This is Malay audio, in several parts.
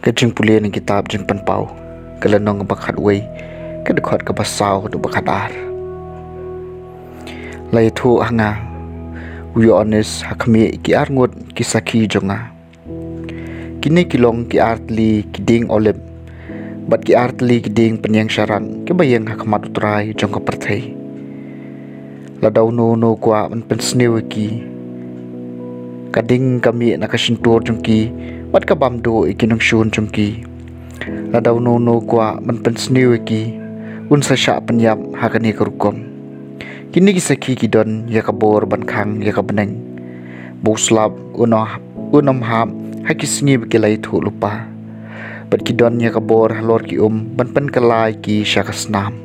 Kajing pulia ng kitab jing panpaw kalanong bakat way kadukot ka basaw do bakat ar lai thu hanga we honest hakmi ki ar ngot ki sakhi jonga kini kilong ki artli ki ding olep bat ki artli ki ding penyang syarang ki bayang hakmat utrai jong ka perthai la daw no kwa man pensnew ki kading kami nakasintur jong ki bat ka bamdo ikinong shun jongki la daw no kwa man pensnew ki unsa sya penyap hakani karukom kini kisaki kidon ya kabor ban khang ya kabeneng boslab unom hap hakisngi bekilai thu lupa bat kidon ya kabor halor ki ban pen kalai ki syakasnam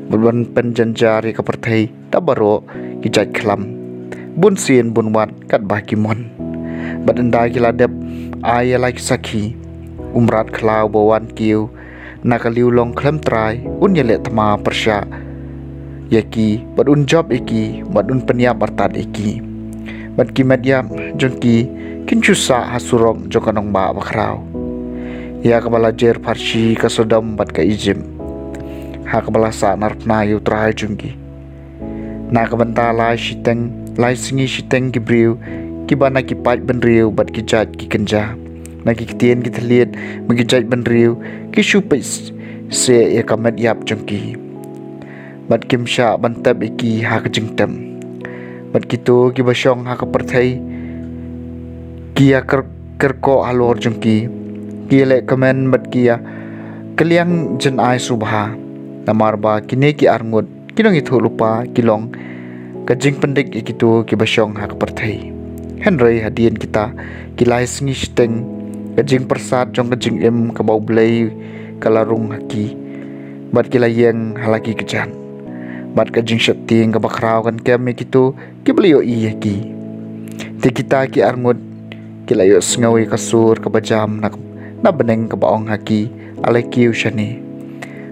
ban pen janjar ya kaperthai tabaro ki jat khlam bun sien bun wat kat ba ki mon bat endai ki ladep aya like sakhi umrat khlaw bawan kiu nakaliu long khlem trai un yele thama persya yaki bat un job iki bat un penya bartat iki bat ki media jongki kinchusa hasurok jokanong ba bakraw ya kabala jer farsi kasodam bat ka ijim ha kabala sa narpna yu trai jongki na kabanta lai shiteng lai singi shiteng ki briu ki bana ki pat ban riu bat ki jat ki kenja na ki tien ki thliet magi jat ban riu ki shupis se ya kamet yap jongki bat kim sha ban tab iki ha ka jingtam bat ki to ki basong ha ka perthai ki ya ker ko alor jongki ki le kamen bat ki ya kaliang jen ai subha namar ba kine ki arngut kinong ithu lupa kilong ka jing pendik iki to ki basong ha ka perthai Henry hadian kita kilai sengi steng kajing persat jong kajing em kabau blai kalarung haki bat kilai yang halaki kejan bat kajing setting kabakrau kan kami kitu kiblio i haki ti kita ki arngut kilayo sengawi kasur kabajam na beneng kabaong haki alaki ushani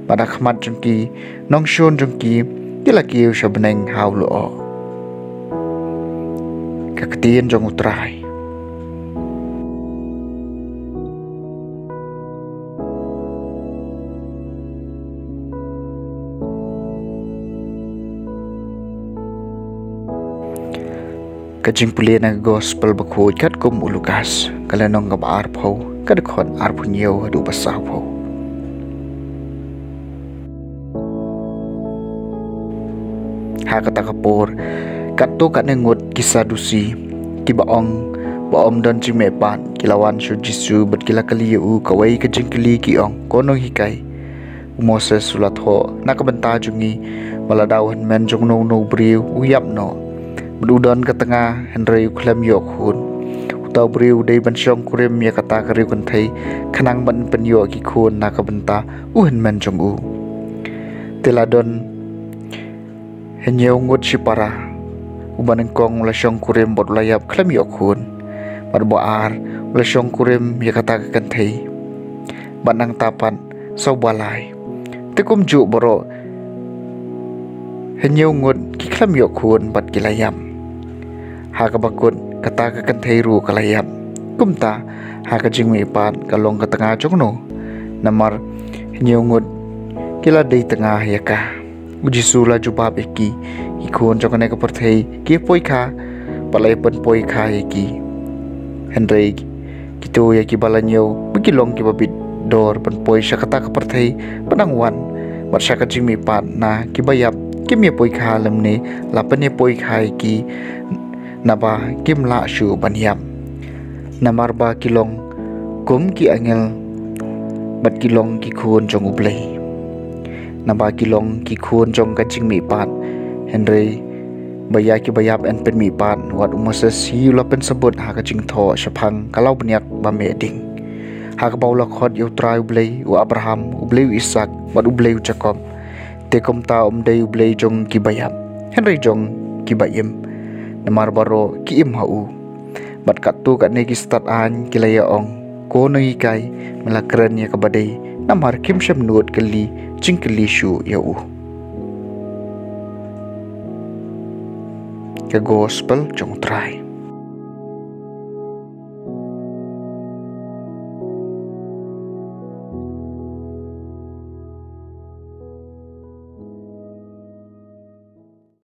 pada khmat jongki nongshon jongki kilaki usha beneng haulo kaketian jong utrai kajing pulia na gospel bakho kat kum ulukas kalanong gabar pho kadkhon arpunyo hadu basaw pho ha kata kapor kato kat nengut kisah dusi kibaong baom don jimepan kilawan shu jisu bat kila kaliu kawai kajing kili kiong konong hikai Moses sulat ho nakabenta jungi maladawan men jong no briu uyap no Bedudon ke tengah Henry klem yok hun utau briu dei bansyong kurim ya kata kariu kentai kenang ban penyo ki kun nakabenta uhen men jong teladon henyau ngut sipara uban kong lasyong kurim bot layap klem yok hun barboar lasyong kurim ya kata kentai banang tapan sau balai tekum ju boro henyau ngut ki klem yok hun bat kilayam ha kabakun kata ka kentai ru kalayam kumta ha ka jingmi pan kalong ka tengah jongno namar henyau ngut kila dei tengah ya ka uji sula jubab iki ikon jokane ka perthei ki poika palai pen poika iki Henry Gitu ya kibalanyo begilong kibabit dor penpoi syakata kepertai penangwan mat syakat jimi pat na kibayap kim ya poi khalem ne lapan ya poi khai ki naba kim la shu banyam namarba kilong kum ki angel bat kilong ki khun jong ublei naba kilong ki khun jong ka jing mi pat henry baya ki bayap en pen mi pat wat umoses hi lapen sebut ha ka jing tho syapang kalau banyak ba me ding ha ka baula khot yu trai ublei u abraham ublei isak bat ublei jacob te kom ta dei ublei jong ki bayap henry jong ki bayim namar baro ki im hau bat katu kat ne ki stat an ki laya ong ko no ikai melakren ya ka badai namar kim syam nuot kali jing kali shu ya ke gospel jong trai